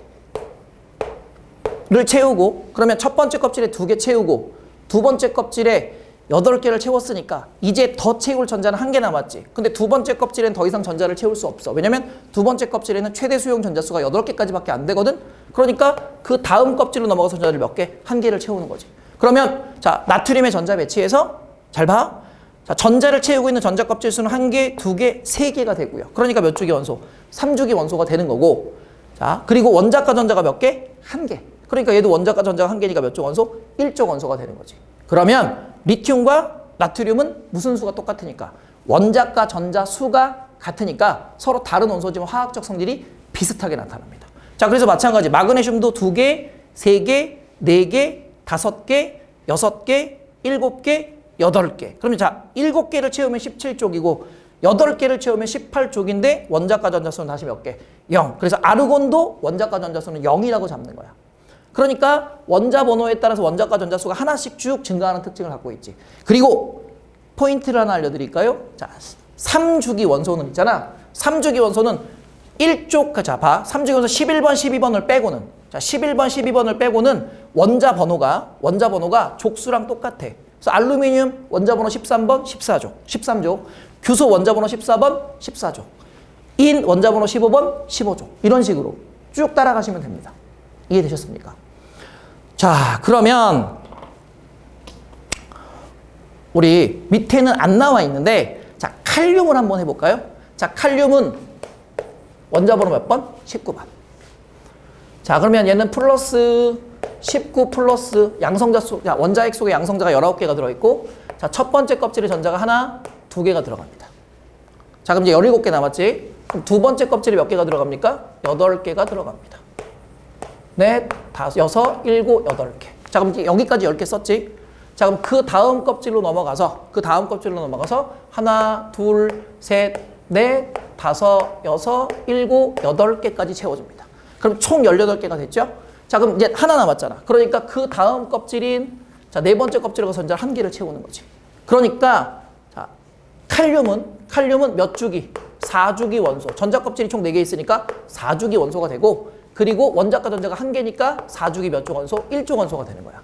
채우고, 그러면 첫 번째 껍질에 2개 채우고, 두 번째 껍질에 8개를 채웠으니까 이제 더 채울 전자는 1개 남았지. 근데 두 번째 껍질에는 더 이상 전자를 채울 수 없어. 왜냐면 두 번째 껍질에는 최대 수용 전자수가 8개까지밖에 안 되거든. 그러니까 그 다음 껍질로 넘어가서 전자를 몇 개? 1개를 채우는 거지. 그러면, 자, 나트륨의 전자 배치에서 잘 봐. 자, 전자를 채우고 있는 전자 껍질 수는 1개, 2개, 3개가 되고요. 그러니까 몇 주기 원소? 3주기 원소가 되는 거고. 자, 그리고 원자과 전자가 몇 개? 1개. 그러니까 얘도 원자과 전자가 1개니까 몇 족 원소? 1족 원소가 되는 거지. 그러면 리튬과 나트륨은 무슨 수가 똑같으니까? 원자과 전자 수가 같으니까 서로 다른 원소지만 화학적 성질이 비슷하게 나타납니다. 자, 그래서 마찬가지 마그네슘도 2개, 3개, 4개, 5개, 6개, 7개, 8개. 그러면 자, 7개를 채우면 17쪽이고 8개를 채우면 18쪽인데 원자과 전자수는 다시 몇 개? 0. 그래서 아르곤도 원자과 전자수는 0이라고 잡는 거야. 그러니까 원자 번호에 따라서 원자과 전자수가 하나씩 쭉 증가하는 특징을 갖고 있지. 그리고 포인트를 하나 알려드릴까요? 자, 3주기 원소는 있잖아. 3주기 원소는 1쪽, 자, 봐. 3주기 원소 11번, 12번을 빼고는, 자, 11번, 12번을 빼고는 원자 번호가 족수랑 똑같아. 그래서 알루미늄 원자 번호 13번, 14족, 13족. 규소 원자 번호 14번, 14족. 인 원자 번호 15번, 15족. 이런 식으로 쭉 따라가시면 됩니다. 이해되셨습니까? 자, 그러면 우리 밑에는 안 나와 있는데, 자, 칼륨을 한번 해볼까요? 자, 칼륨은 원자 번호 몇 번? 19번. 자, 그러면 얘는 플러스 19 플러스 양성자 속, 자, 원자핵 속에 양성자가 19개가 들어있고, 자, 첫 번째 껍질에 전자가 하나, 2개가 들어갑니다. 자, 그럼 이제 17개 남았지? 그럼 두 번째 껍질에 몇 개가 들어갑니까? 8개가 들어갑니다. 넷, 다섯, 여섯, 일곱, 8개. 자, 그럼 이제 여기까지 10개 썼지? 자, 그럼 그 다음 껍질로 넘어가서 하나, 둘, 셋, 넷, 다섯, 여섯, 일곱, 8개까지 채워줍니다. 그럼 총 18개가 됐죠? 자, 그럼 이제 하나 남았잖아. 그러니까 그 다음 껍질인, 자, 네 번째 껍질에 가서 전자 1개를 채우는 거지. 그러니까, 자, 칼륨은 몇 주기? 4주기 원소. 전자 껍질이 총 4개 있으니까 4주기 원소가 되고, 그리고 원자과 전자가 1개니까 4주기 몇 조 원소? 1조 원소가 되는 거야.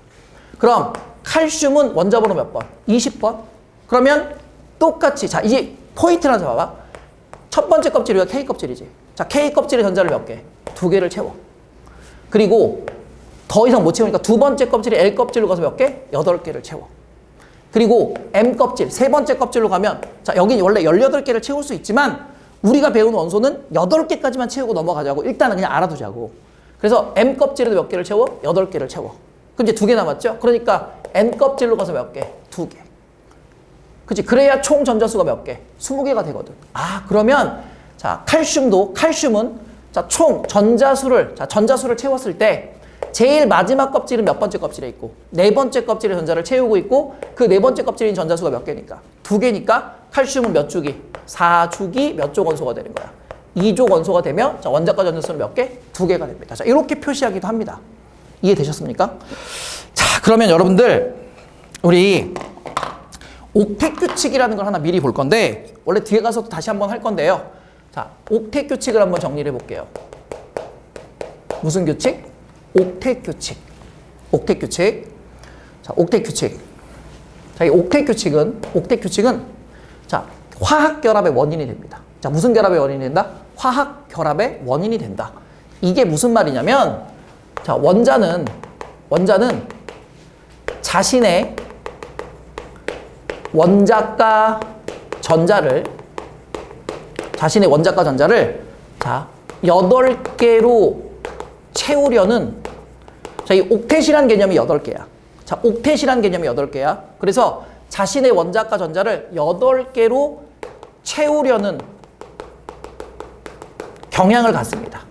그럼 칼슘은 원자 번호 몇 번? 20번. 그러면 똑같이, 자, 이제 포인트를 하나 잡아봐. 첫 번째 껍질이 우리가 K 껍질이지. 자, K 껍질의 전자를 몇 개? 2개를 채워. 그리고 더 이상 못 채우니까 두 번째 껍질이 L 껍질로 가서 몇 개? 8개를 채워. 그리고 M 껍질, 세 번째 껍질로 가면, 자, 여기 원래 18개를 채울 수 있지만 우리가 배운 원소는 8개까지만 채우고 넘어가자고. 일단은 그냥 알아두자고. 그래서 M 껍질에도 몇 개를 채워? 8개를 채워. 그럼 이제 2개 남았죠? 그러니까 N 껍질로 가서 몇 개? 2개. 그치? 그래야 총 전자수가 몇 개? 20개가 되거든. 아, 그러면, 자, 칼슘은, 자, 총 전자수를 채웠을 때, 제일 마지막 껍질은 몇 번째 껍질에 있고, 네 번째 껍질의 전자를 채우고 있고, 그 네 번째 껍질인 전자수가 몇 개니까? 2개니까, 칼슘은 몇 주기? 4주기 몇 조 원소가 되는 거야. 2조 원소가 되면, 자, 원자과 전자수는 몇 개? 2개가 됩니다. 자, 이렇게 표시하기도 합니다. 이해되셨습니까? 자, 그러면 여러분들, 우리 옥텟 규칙이라는 걸 하나 미리 볼 건데, 원래 뒤에 가서도 다시 한번 할 건데요. 자, 옥텟 규칙을 한번 정리를 해볼게요. 무슨 규칙? 옥텟 규칙. 자, 옥텟 규칙. 자, 이 옥텟 규칙은, 자, 화학 결합의 원인이 됩니다. 자, 무슨 결합의 원인이 된다? 화학 결합의 원인이 된다. 이게 무슨 말이냐면, 자, 원자는 자신의 원자과 전자를, 자, 8개로 채우려는, 자, 이 옥텟이라는 개념이 8개야. 자, 옥텟이라는 개념이 8개야. 그래서 자신의 원자과 전자를 8개로 채우려는 경향을 갖습니다.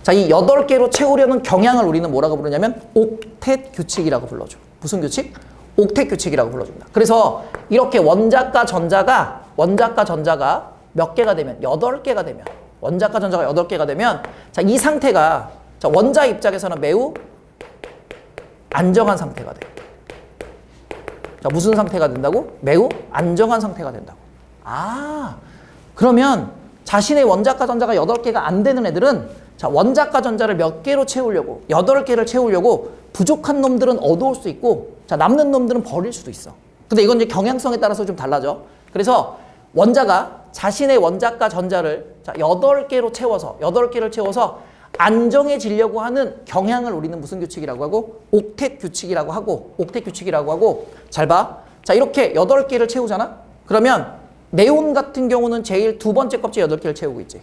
자, 이 8개로 채우려는 경향을 우리는 뭐라고 부르냐면 옥텟 규칙이라고 불러줘. 무슨 규칙? 옥텟 규칙이라고 불러줍니다. 그래서 이렇게 원자과 전자가 몇 개가 되면, 8개가 되면, 원자과 전자가 8개가 되면, 자, 이 상태가, 자, 원자 입장에서는 매우 안정한 상태가 돼. 자, 무슨 상태가 된다고? 매우 안정한 상태가 된다고. 아, 그러면 자신의 원자과 전자가 8개가 안 되는 애들은, 자, 원자과 전자를 몇 개로 채우려고, 8개를 채우려고 부족한 놈들은 얻어올 수 있고, 자, 남는 놈들은 버릴 수도 있어. 근데 이건 이제 경향성에 따라서 좀 달라져. 그래서 원자가 자신의 원자과 전자를, 자, 8개를 채워서 안정해지려고 하는 경향을 우리는 무슨 규칙이라고 하고? 옥텟 규칙이라고 하고, 잘 봐. 자, 이렇게 8개를 채우잖아? 그러면 네온 같은 경우는 제일 두 번째 껍질에 8개를 채우고 있지.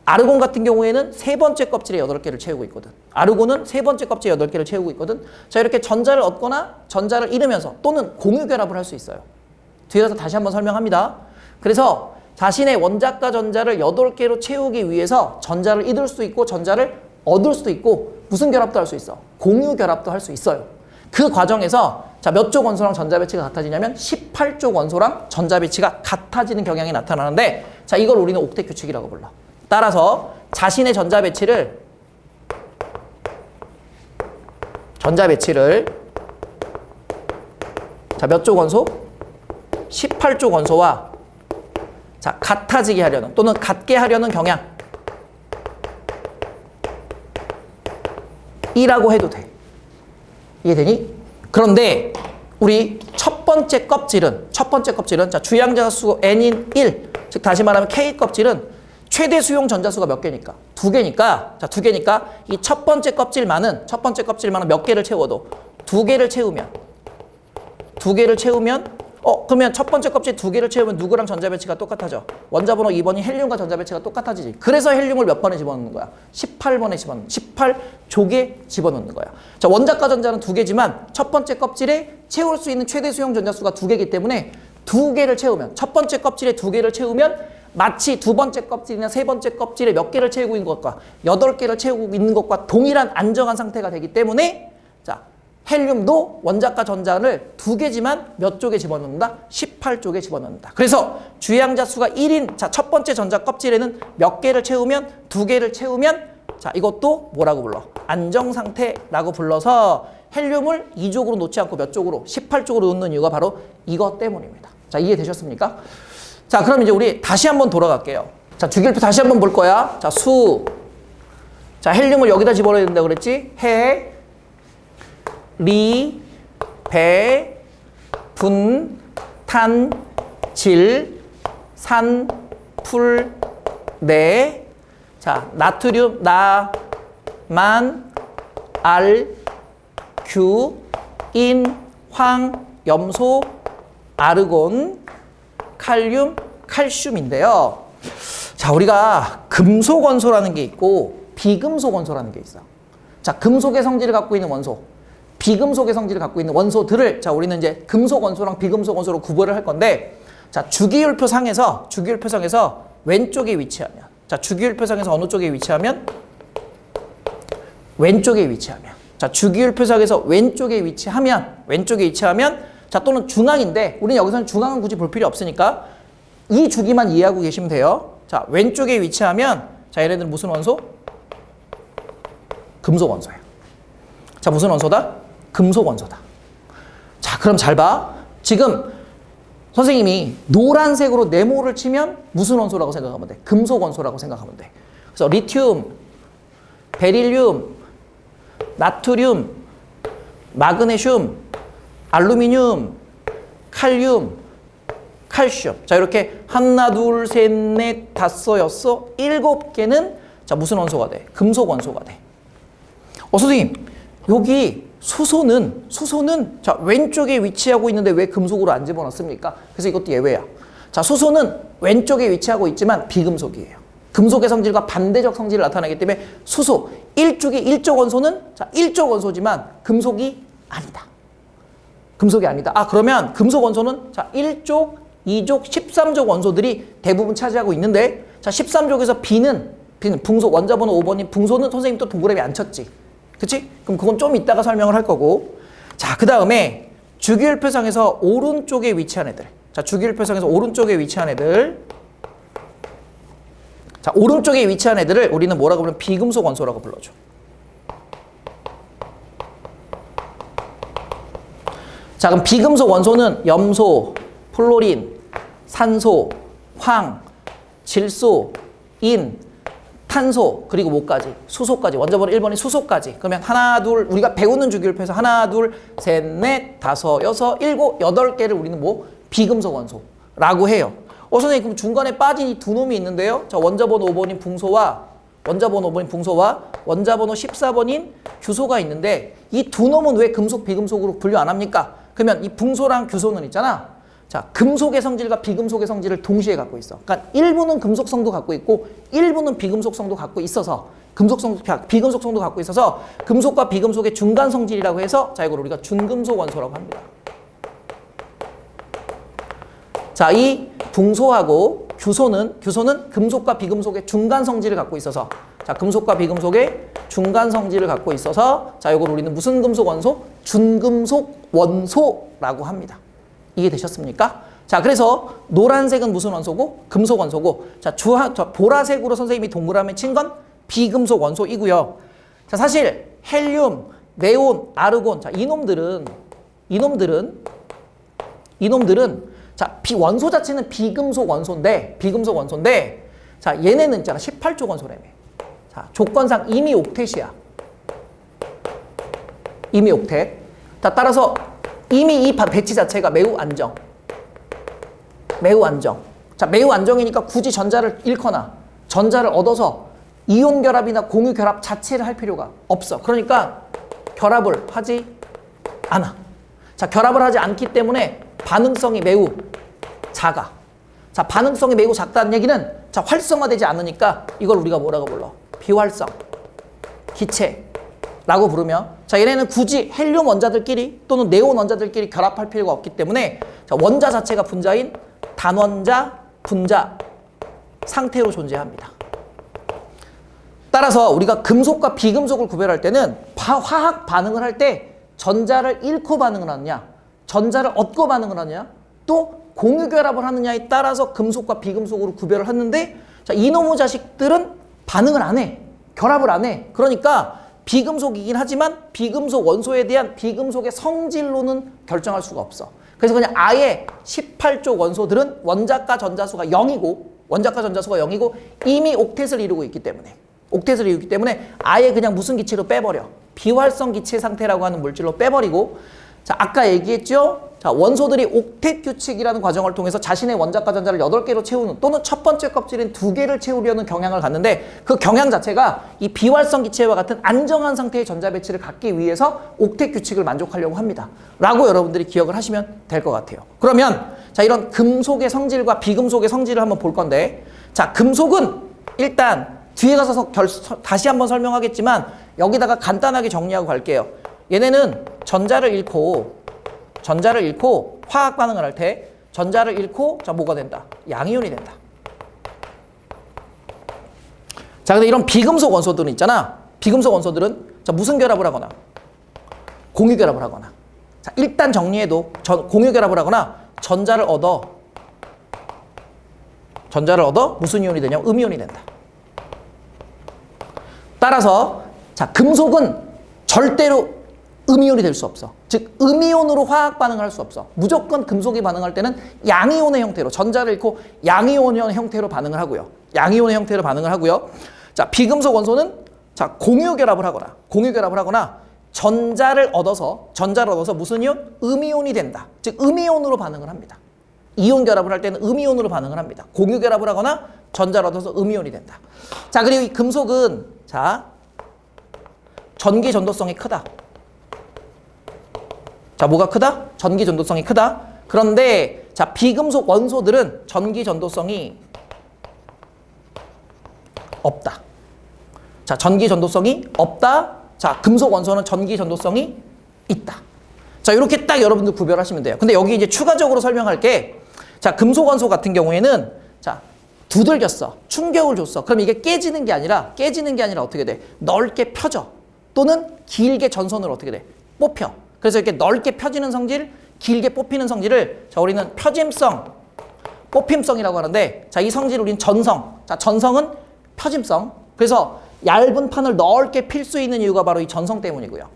아르곤 같은 경우에는 세 번째 껍질에 8개를 채우고 있거든. 아르곤은 세 번째 껍질에 8개를 채우고 있거든. 자, 이렇게 전자를 얻거나 전자를 잃으면서 또는 공유 결합을 할 수 있어요. 뒤에서 다시 한번 설명합니다. 그래서 자신의 원자과 전자를 8개로 채우기 위해서 전자를 잃을 수 있고 전자를 얻을 수도 있고 무슨 결합도 할 수 있어? 공유 결합도 할 수 있어요. 그 과정에서 자, 몇 쪽 원소랑 전자배치가 같아지냐면 18쪽 원소랑 전자배치가 같아지는 경향이 나타나는데 자, 이걸 우리는 옥텟 규칙이라고 불러. 따라서 자신의 전자배치를 자, 몇 쪽 원소? 18쪽 원소와 자, 같아지게 하려는 또는 같게 하려는 경향 이라고 해도 돼. 이해되니? 그런데 우리 첫 번째 껍질은 자, 주양자 수 n인 1, 즉 다시 말하면 K 껍질은 최대 수용 전자수가 몇 개니까? 2개니까. 자, 2개니까 이 첫 번째 껍질만은 몇 개를 채워도 2개를 채우면 그러면 첫 번째 껍질 2개를 채우면 누구랑 전자배치가 똑같아져? 원자번호 2번이 헬륨과 전자배치가 똑같아지지. 그래서 헬륨을 몇 번에 집어넣는 거야? 18번에 18족에 집어넣는 거야. 자, 원자과 전자는 2개지만 첫 번째 껍질에 채울 수 있는 최대 수용 전자수가 2개이기 때문에 2개를 채우면 첫 번째 껍질에 2개를 채우면 마치 두 번째 껍질이나 세 번째 껍질에 몇 개를 채우고 있는 것과 8개를 채우고 있는 것과 동일한 안정한 상태가 되기 때문에 자, 헬륨도 원자과 전자를 2개지만 몇 쪽에 집어넣는다? 18쪽에 집어넣는다. 그래서 주양자 수가 1인 자, 첫 번째 전자 껍질에는 몇 개를 채우면 2개를 채우면 자, 이것도 뭐라고 불러? 안정 상태라고 불러서 헬륨을 2쪽으로 놓지 않고 몇 쪽으로? 18쪽으로 놓는 이유가 바로 이것 때문입니다. 자, 이해되셨습니까? 자, 그럼 이제 우리 다시 한번 돌아갈게요. 자, 주기율표 다시 한번 볼 거야. 자, 자, 헬륨을 여기다 집어넣어야 된다고 그랬지? 리, 배, 분, 탄, 질, 산, 풀, 네. 자, 나트륨, 만, 알, 규, 인, 황, 염소, 아르곤, 칼륨, 칼슘인데요. 자, 우리가 금속 원소라는 게 있고 비금속 원소라는 게 있어. 자, 금속의 성질을 갖고 있는 원소, 비금속의 성질을 갖고 있는 원소들을 자, 우리는 이제 금속 원소랑 비금속 원소로 구별을 할 건데 자, 주기율표상에서 왼쪽에 위치하면 자, 주기율표상에서 어느 쪽에 위치하면 왼쪽에 위치하면 자, 주기율표상에서 왼쪽에 위치하면 자, 또는 중앙인데 우리는 여기서는 중앙은 굳이 볼 필요 없으니까 이 주기만 이해하고 계시면 돼요. 자, 왼쪽에 위치하면 자, 얘네들은 무슨 원소? 금속 원소예요. 자, 무슨 원소다? 금속 원소다. 자, 그럼 잘 봐. 지금 선생님이 노란색으로 네모를 치면 무슨 원소라고 생각하면 돼? 금속 원소라고 생각하면 돼. 그래서 리튬, 베릴륨, 나트륨, 마그네슘, 알루미늄, 칼륨, 칼슘. 자, 이렇게 하나, 둘, 셋, 넷, 다섯, 여섯, 7개는 자, 무슨 원소가 돼? 금속 원소가 돼. 선생님, 여기 수소는 자, 왼쪽에 위치하고 있는데 왜 금속으로 안 집어넣습니까? 그래서 이것도 예외야. 자, 수소는 왼쪽에 위치하고 있지만 비금속이에요. 금속의 성질과 반대적 성질을 나타내기 때문에 수소, 1쪽 원소는 자, 1쪽 원소지만 금속이 아니다. 그러면 금속 원소는 자, 1쪽, 2쪽, 13족 원소들이 대부분 차지하고 있는데 자, 13족에서 B는 붕소, 원자번호 5번인 붕소는 선생님 또 동그라미 안 쳤지. 그치? 그럼 그건 좀 이따가 설명을 할 거고. 자, 그 다음에 주기율표상에서 오른쪽에 위치한 애들. 자, 주기율표상에서 오른쪽에 위치한 애들. 자, 오른쪽에 위치한 애들을 우리는 뭐라고 부르면 비금속 원소라고 불러줘. 자, 그럼 비금속 원소는 염소, 플로린, 산소, 황, 질소, 인, 탄소, 그리고 뭐까지? 수소까지. 원자번호 1번이 수소까지. 그러면 하나, 둘, 우리가 배우는 주기율표에서 하나, 둘, 셋, 넷, 다섯, 여섯, 8개를 우리는 뭐? 비금속 원소라고 해요. 선생님, 그럼 중간에 빠진 이 두 놈이 있는데요. 자, 원자번호 5번인 붕소와 원자번호 14번인 규소가 있는데 이 두 놈은 왜 금속, 비금속으로 분류 안 합니까? 그러면 이 붕소랑 규소는 있잖아. 자, 금속의 성질과 비금속의 성질을 동시에 갖고 있어. 그러니까 일부는 금속성도 갖고 있고 일부는 비금속성도 갖고 있어서 비금속성도 갖고 있어서 금속과 비금속의 중간 성질이라고 해서 자, 이걸 우리가 준금속 원소라고 합니다. 자, 이 붕소하고 규소는 금속과 비금속의 중간 성질을 갖고 있어서 자, 금속과 비금속의 중간 성질을 갖고 있어서 자, 이걸 우리는 무슨 금속 원소? 준금속 원소라고 합니다. 이해되셨습니까? 자, 그래서 노란색은 무슨 원소고? 금속 원소고. 자, 보라색으로 선생님이 동그라미 친 건 비금속 원소이고요. 자, 사실 헬륨, 네온, 아르곤. 자, 이놈들은 자, 원소 자체는 비금속 원소인데 자, 얘네는 있잖아. 18조 원소라며. 자, 조건상 이미 옥텟이야. 이미 옥텟. 자, 따라서 이미 이 배치 자체가 매우 안정. 자, 매우 안정이니까 굳이 전자를 잃거나 전자를 얻어서 이온 결합이나 공유 결합 자체를 할 필요가 없어. 그러니까 결합을 하지 않아. 자, 결합을 하지 않기 때문에 반응성이 매우 작아. 자, 반응성이 매우 작다는 얘기는 자, 활성화되지 않으니까 이걸 우리가 뭐라고 불러? 비활성 기체라고 부르며 자, 얘네는 굳이 헬륨 원자들끼리 또는 네온 원자들끼리 결합할 필요가 없기 때문에 자, 원자 자체가 분자인 단원자, 분자 상태로 존재합니다. 따라서 우리가 금속과 비금속을 구별할 때는 화학 반응을 할 때 전자를 잃고 반응을 하느냐, 전자를 얻고 반응을 하느냐, 또 공유 결합을 하느냐에 따라서 금속과 비금속으로 구별을 하는데 자, 이놈의 자식들은 반응을 안 해. 결합을 안 해. 그러니까 비금속이긴 하지만 비금속 원소에 대한 비금속의 성질로는 결정할 수가 없어. 그래서 그냥 아예 18조 원소들은 원자가 전자수가 0이고 이미 옥텟을 이루고 있기 때문에 아예 그냥 무슨 기체로 빼버려. 비활성 기체 상태라고 하는 물질로 빼버리고 자, 아까 얘기했죠? 자, 원소들이 옥텟 규칙이라는 과정을 통해서 자신의 원자가 전자를 8개로 채우는 또는 첫 번째 껍질인 2개를 채우려는 경향을 갖는데 그 경향 자체가 이 비활성 기체와 같은 안정한 상태의 전자 배치를 갖기 위해서 옥텟 규칙을 만족하려고 합니다. 라고 여러분들이 기억을 하시면 될 것 같아요. 그러면 자, 이런 금속의 성질과 비금속의 성질을 한번 볼 건데 자, 금속은 일단 뒤에 가서 다시 한번 설명하겠지만 여기다가 간단하게 정리하고 갈게요. 얘네는 전자를 잃고 화학 반응을 할 때 전자를 잃고 자, 뭐가 된다? 양이온이 된다. 자, 근데 이런 비금속 원소들은 있잖아. 비금속 원소들은 자, 무슨 결합을 하거나 공유 결합을 하거나 자, 일단 정리해도 공유 결합을 하거나 전자를 얻어 무슨 이온이 되냐면 음이온이 된다. 따라서 자, 금속은 절대로 음이온이 될 수 없어. 즉 음이온으로 화학 반응을 할 수 없어. 무조건 금속이 반응할 때는 양이온의 형태로 전자를 잃고 양이온의 형태로 반응을 하고요. 자, 비금속 원소는 자, 공유 결합을 하거나 전자를 얻어서 무슨 이온? 음이온이 된다. 즉 음이온으로 반응을 합니다. 이온 결합을 할 때는 음이온으로 반응을 합니다. 공유 결합을 하거나 전자를 얻어서 음이온이 된다. 자, 그리고 이 금속은 자, 전기 전도성이 크다. 자, 뭐가 크다? 전기 전도성이 크다. 그런데 자, 비금속 원소들은 전기 전도성이 없다. 자, 전기 전도성이 없다. 자, 금속 원소는 전기 전도성이 있다. 자, 이렇게 딱 여러분들 구별하시면 돼요. 근데 여기 이제 추가적으로 설명할 게 자, 금속 원소 같은 경우에는 자, 두들겼어. 충격을 줬어. 그럼 이게 깨지는 게 아니라 어떻게 돼? 넓게 펴져. 또는 길게 전선으로 어떻게 돼? 뽑혀. 그래서 이렇게 넓게 펴지는 성질, 길게 뽑히는 성질을 자, 우리는 펴짐성, 뽑힘성이라고 하는데 자, 이 성질을 우리는 전성. 자, 전성은 펴짐성. 그래서 얇은 판을 넓게 필 수 있는 이유가 바로 이 전성 때문이고요.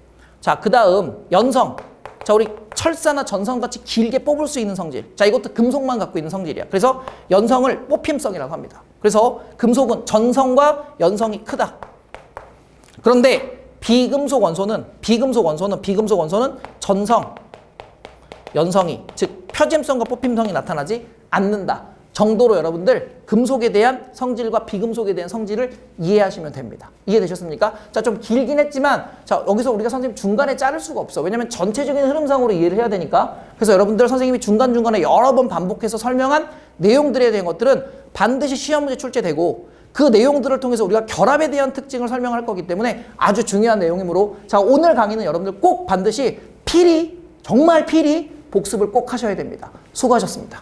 자, 그다음 연성. 자, 우리 철사나 전성같이 길게 뽑을 수 있는 성질. 자, 이것도 금속만 갖고 있는 성질이야. 그래서 연성을 뽑힘성이라고 합니다. 그래서 금속은 전성과 연성이 크다. 그런데 비금속 원소는 전성, 연성이 즉 펴짐성과 뽑힘성이 나타나지 않는다 정도로 여러분들 금속에 대한 성질과 비금속에 대한 성질을 이해하시면 됩니다. 이해되셨습니까? 자, 좀 길긴 했지만 자, 여기서 우리가 선생님 중간에 자를 수가 없어. 왜냐면 전체적인 흐름상으로 이해를 해야 되니까. 그래서 여러분들 선생님이 중간중간에 여러 번 반복해서 설명한 내용들에 대한 것들은 반드시 시험 문제 출제되고 그 내용들을 통해서 우리가 결합에 대한 특징을 설명할 거기 때문에 아주 중요한 내용이므로 자, 오늘 강의는 여러분들 꼭 반드시 정말 필히 복습을 꼭 하셔야 됩니다. 수고하셨습니다.